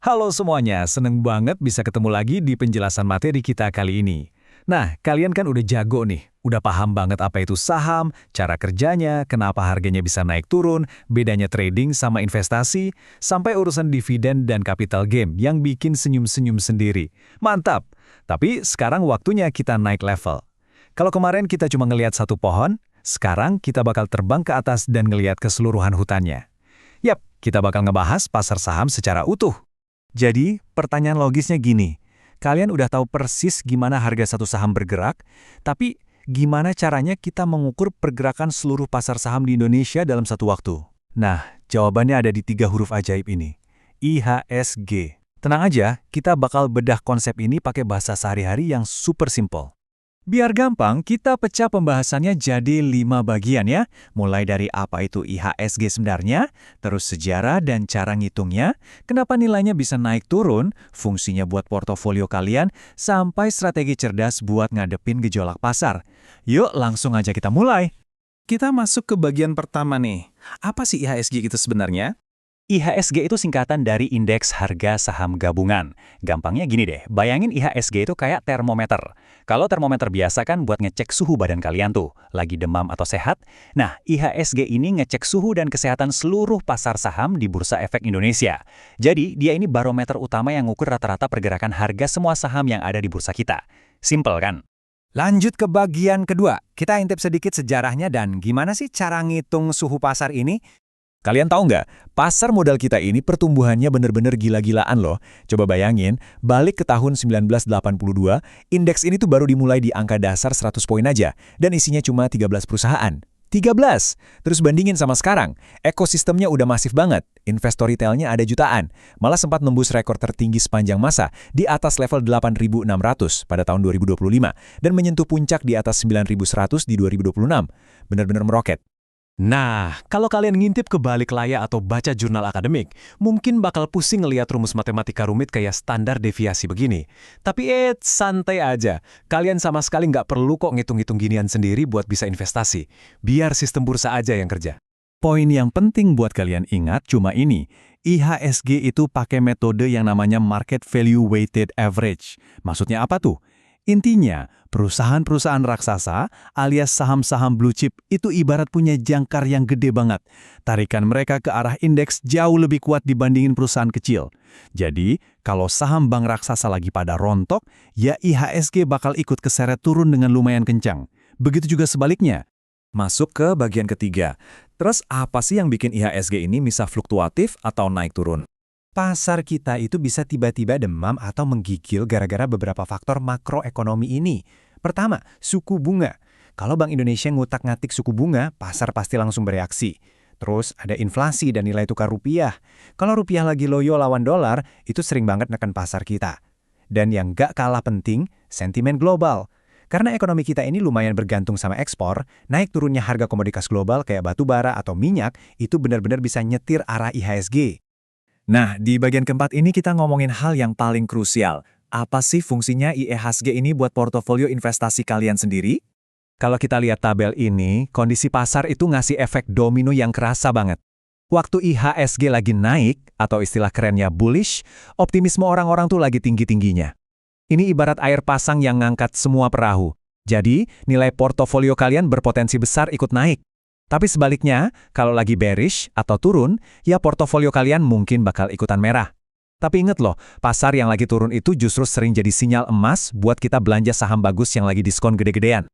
Halo semuanya, seneng banget bisa ketemu lagi di penjelasan materi kita kali ini. Nah, kalian kan udah jago nih, udah paham banget apa itu saham, cara kerjanya, kenapa harganya bisa naik turun, bedanya trading sama investasi, sampai urusan dividen dan capital gain yang bikin senyum-senyum sendiri. Mantap! Tapi sekarang waktunya kita naik level. Kalau kemarin kita cuma ngelihat satu pohon, sekarang kita bakal terbang ke atas dan ngelihat keseluruhan hutannya. Yap, kita bakal ngebahas pasar saham secara utuh. Jadi, pertanyaan logisnya gini, kalian udah tahu persis gimana harga satu saham bergerak, tapi gimana caranya kita mengukur pergerakan seluruh pasar saham di Indonesia dalam satu waktu? Nah, jawabannya ada di 3 huruf ajaib ini, IHSG. Tenang aja, kita bakal bedah konsep ini pakai bahasa sehari-hari yang super simple. Biar gampang, kita pecah pembahasannya jadi 5 bagian ya. Mulai dari apa itu IHSG sebenarnya, terus sejarah dan cara ngitungnya, kenapa nilainya bisa naik turun, fungsinya buat portofolio kalian, sampai strategi cerdas buat ngadepin gejolak pasar. Yuk langsung aja kita mulai. Kita masuk ke bagian pertama nih. Apa sih IHSG itu sebenarnya? IHSG itu singkatan dari Indeks Harga Saham Gabungan. Gampangnya gini deh, bayangin IHSG itu kayak termometer. Kalau termometer biasa kan buat ngecek suhu badan kalian tuh, lagi demam atau sehat. Nah, IHSG ini ngecek suhu dan kesehatan seluruh pasar saham di Bursa Efek Indonesia. Jadi, dia ini barometer utama yang ngukur rata-rata pergerakan harga semua saham yang ada di bursa kita. Simple kan? Lanjut ke bagian kedua, kita intip sedikit sejarahnya dan gimana sih cara ngitung suhu pasar ini? Kalian tahu nggak, pasar modal kita ini pertumbuhannya bener-bener gila-gilaan loh. Coba bayangin, balik ke tahun 1982, indeks ini tuh baru dimulai di angka dasar 100 poin aja, dan isinya cuma 13 perusahaan. 13! Terus bandingin sama sekarang, ekosistemnya udah masif banget, investor retailnya ada jutaan, malah sempat nembus rekor tertinggi sepanjang masa di atas level 8.600 pada tahun 2025, dan menyentuh puncak di atas 9.100 di 2026. Bener-bener meroket. Nah, kalau kalian ngintip ke balik layar atau baca jurnal akademik, mungkin bakal pusing ngelihat rumus matematika rumit kayak standar deviasi begini. Tapi santai aja. Kalian sama sekali nggak perlu kok ngitung-ngitung ginian sendiri buat bisa investasi. Biar sistem bursa aja yang kerja. Poin yang penting buat kalian ingat cuma ini. IHSG itu pakai metode yang namanya Market Value Weighted Average. Maksudnya apa tuh? Intinya, perusahaan-perusahaan raksasa alias saham-saham blue chip itu ibarat punya jangkar yang gede banget. Tarikan mereka ke arah indeks jauh lebih kuat dibandingin perusahaan kecil. Jadi, kalau saham bank raksasa lagi pada rontok, ya IHSG bakal ikut keseret turun dengan lumayan kencang. Begitu juga sebaliknya. Masuk ke bagian ketiga. Terus apa sih yang bikin IHSG ini bisa fluktuatif atau naik turun? Pasar kita itu bisa tiba-tiba demam atau menggigil gara-gara beberapa faktor makroekonomi ini. Pertama, suku bunga. Kalau Bank Indonesia ngutak-ngatik suku bunga, pasar pasti langsung bereaksi. Terus ada inflasi dan nilai tukar rupiah. Kalau rupiah lagi loyo lawan dolar, itu sering banget neken pasar kita. Dan yang gak kalah penting, sentimen global. Karena ekonomi kita ini lumayan bergantung sama ekspor, naik turunnya harga komoditas global kayak batu bara atau minyak, itu benar-benar bisa nyetir arah IHSG. Nah, di bagian keempat ini kita ngomongin hal yang paling krusial. Apa sih fungsinya IHSG ini buat portofolio investasi kalian sendiri? Kalau kita lihat tabel ini, kondisi pasar itu ngasih efek domino yang kerasa banget. Waktu IHSG lagi naik, atau istilah kerennya bullish, optimisme orang-orang tuh lagi tinggi-tingginya. Ini ibarat air pasang yang ngangkat semua perahu. Jadi, nilai portofolio kalian berpotensi besar ikut naik. Tapi sebaliknya, kalau lagi bearish atau turun, ya portofolio kalian mungkin bakal ikutan merah. Tapi inget loh, pasar yang lagi turun itu justru sering jadi sinyal emas buat kita belanja saham bagus yang lagi diskon gede-gedean.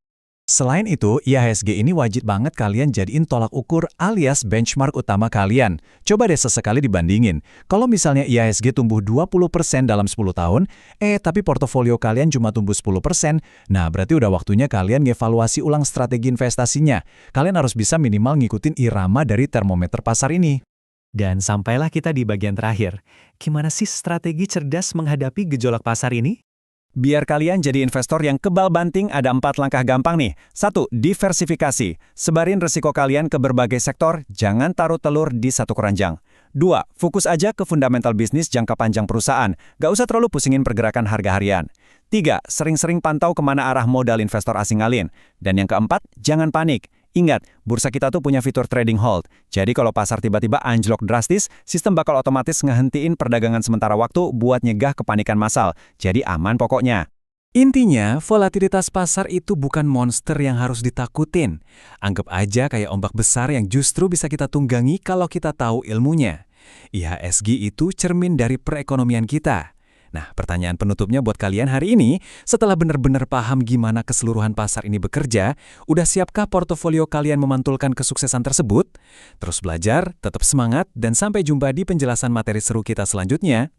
Selain itu, IHSG ini wajib banget kalian jadiin tolak ukur alias benchmark utama kalian. Coba deh sesekali dibandingin. Kalau misalnya IHSG tumbuh 20% dalam 10 tahun, tapi portofolio kalian cuma tumbuh 10%, nah berarti udah waktunya kalian ngevaluasi ulang strategi investasinya. Kalian harus bisa minimal ngikutin irama dari termometer pasar ini. Dan sampailah kita di bagian terakhir. Gimana sih strategi cerdas menghadapi gejolak pasar ini? Biar kalian jadi investor yang kebal banting, ada 4 langkah gampang nih. 1. Diversifikasi. Sebarin resiko kalian ke berbagai sektor, jangan taruh telur di satu keranjang. 2. Fokus aja ke fundamental bisnis jangka panjang perusahaan. Gak usah terlalu pusingin pergerakan harga harian. 3. Sering-sering pantau kemana arah modal investor asing ngalin. Dan yang keempat, jangan panik. Ingat, bursa kita tuh punya fitur trading hold. Jadi kalau pasar tiba-tiba anjlok drastis, sistem bakal otomatis ngehentiin perdagangan sementara waktu buat nyegah kepanikan massal. Jadi aman pokoknya. Intinya, volatilitas pasar itu bukan monster yang harus ditakutin. Anggap aja kayak ombak besar yang justru bisa kita tunggangi kalau kita tahu ilmunya. IHSG itu cermin dari perekonomian kita. Nah, pertanyaan penutupnya buat kalian hari ini, setelah benar-benar paham gimana keseluruhan pasar ini bekerja, udah siapkah portofolio kalian memantulkan kesuksesan tersebut? Terus belajar, tetap semangat, dan sampai jumpa di penjelasan materi seru kita selanjutnya.